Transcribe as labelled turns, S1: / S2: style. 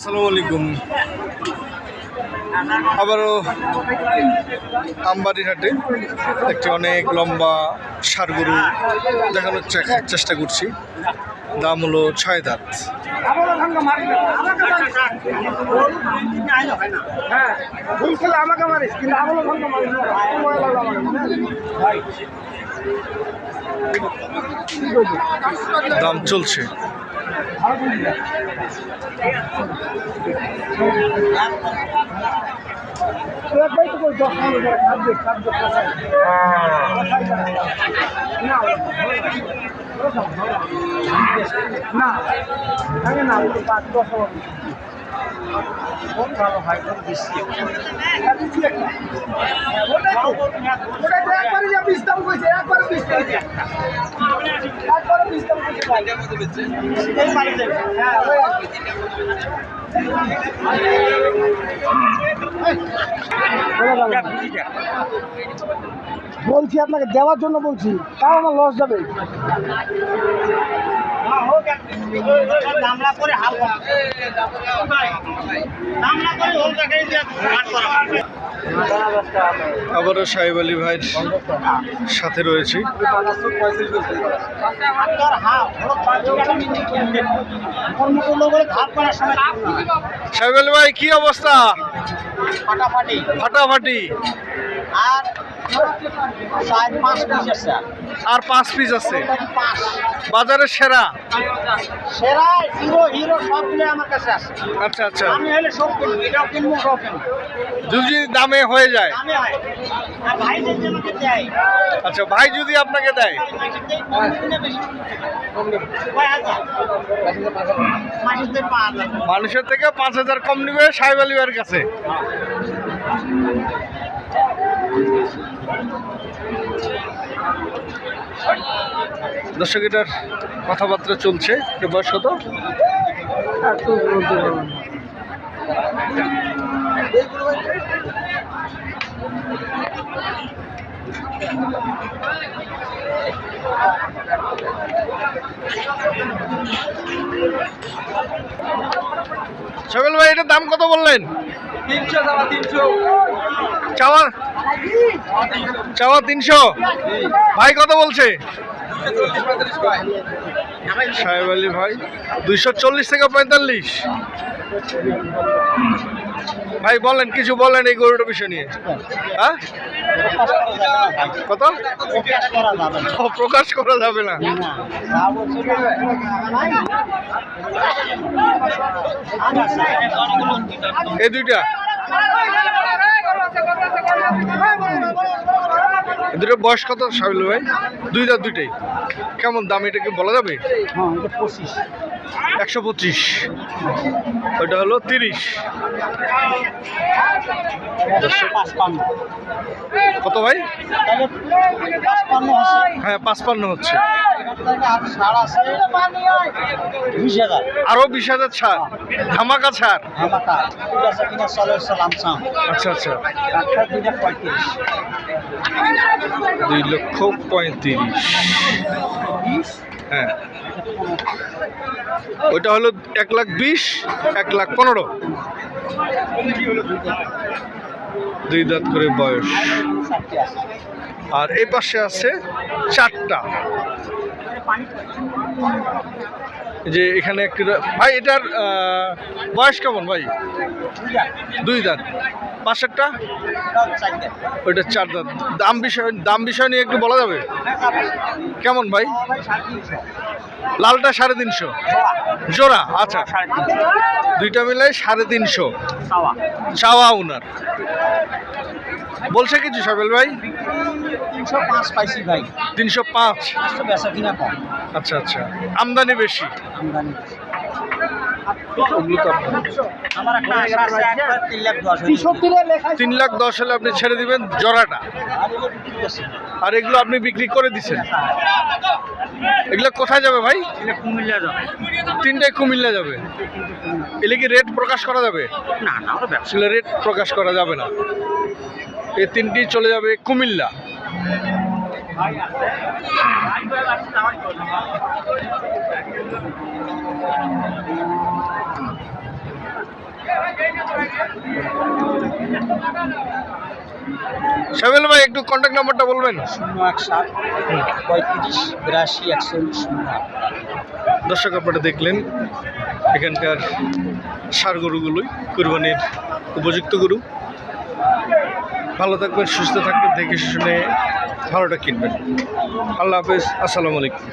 S1: আসসালামু আলাইকুম। আবারও আমবাড়ির হাটে একটি অনেক লম্বা ষাঁড় গরু দেখানোর চেষ্টা করছি। দাম হলো 6 দাঁত। দাম চলছে।
S2: বলছি আপনাকে দেওয়ার জন্য বলছি, তাও আমার লস যাবে।
S1: আবারও সাহেব আলী ভাইয়ের সাথে রয়েছি। সাহেব আলী ভাই কি অবস্থা? ফাটাফাটি। আর 5 পিস আছে বাজারের সেরা। আচ্ছা আচ্ছা, যদি দামে হয়ে যায়। আচ্ছা, ভাই যদি আপনাকে দেয়, মানুষের থেকে 5,000 কম নিবে সাহেব আলী ভাইয়ের কাছে। দর্শক, এটার কথাবার্তা চলছে। বয়স কত? সকল ভাই, এটার দাম কত বললেন?
S2: 300।
S1: চাওয়া 300। ভাই কত বলছে? সাহেব আলী ভাই 240 থেকে 45। ভাই বলেন, কিছু বলেন এই গরুটার বিষয় নিয়ে। হ্যাঁ, কত? প্রকাশ করা যাবে না। এই দুইটা দুটো বয়স কত সাহেব ভাই? 2 দাঁত, দুইটাই। কেমন দাম, এটা কি বলা যাবে? 125। ওইটা হলো 30। কত ভাই? হ্যাঁ, 55 হচ্ছে। আরো 20,000 ছাড়, ধামাকা ছাড়। আচ্ছা আচ্ছা, 2,35,000। হ্যাঁ, ওইটা হলো 1,20,000, 1,15,000। 2 দাঁত করে বয়স। আর এই পাশে আছে 4টা। যে এখানে একটা ভাই, এটার বয়স কেমন ভাই? 2 দাঁত। পাশেরটা ওইটা 4 দাঁত। দাম বিষয় নিয়ে একটু বলা যাবে? কেমন ভাই? লালটা 350 জোড়া। আচ্ছা, দুইটা মিলাই 350 চাওয়া উনার। বলছে কিছু সাবেল ভাই?
S2: 305 পাইছি ভাই।
S1: 305। আচ্ছা আচ্ছা, আমদানি বেশি। তিন লাখ 10 হলে আপনি ছেড়ে দিবেন জোড়াটা, আর এগুলো আপনি বিক্রি করে দিচ্ছেন। এগুলো কোথায় যাবে ভাই?
S2: কুমিল্লা যাবে।
S1: 3টাই কুমিল্লা যাবে। এলে কি রেট প্রকাশ করা যাবে?
S2: না না, ওটা ব্যবসা,
S1: রেট প্রকাশ করা যাবে না। এই 3টি চলে যাবে কুমিল্লা। শামিল ভাই একটু কন্ট্যাক্ট নাম্বারটা বলবেন।
S2: 017 35 82 08।
S1: দর্শক আপনারা দেখলেন এখানকার ষাঁড় গরুগুলোই কুরবানির উপযুক্ত গরু। ভালো থাকবেন, সুস্থ থাকবেন, দেখে শুনে ভালোটা কিনবেন। আল্লাহ হাফেজ, আসসালামু আলাইকুম।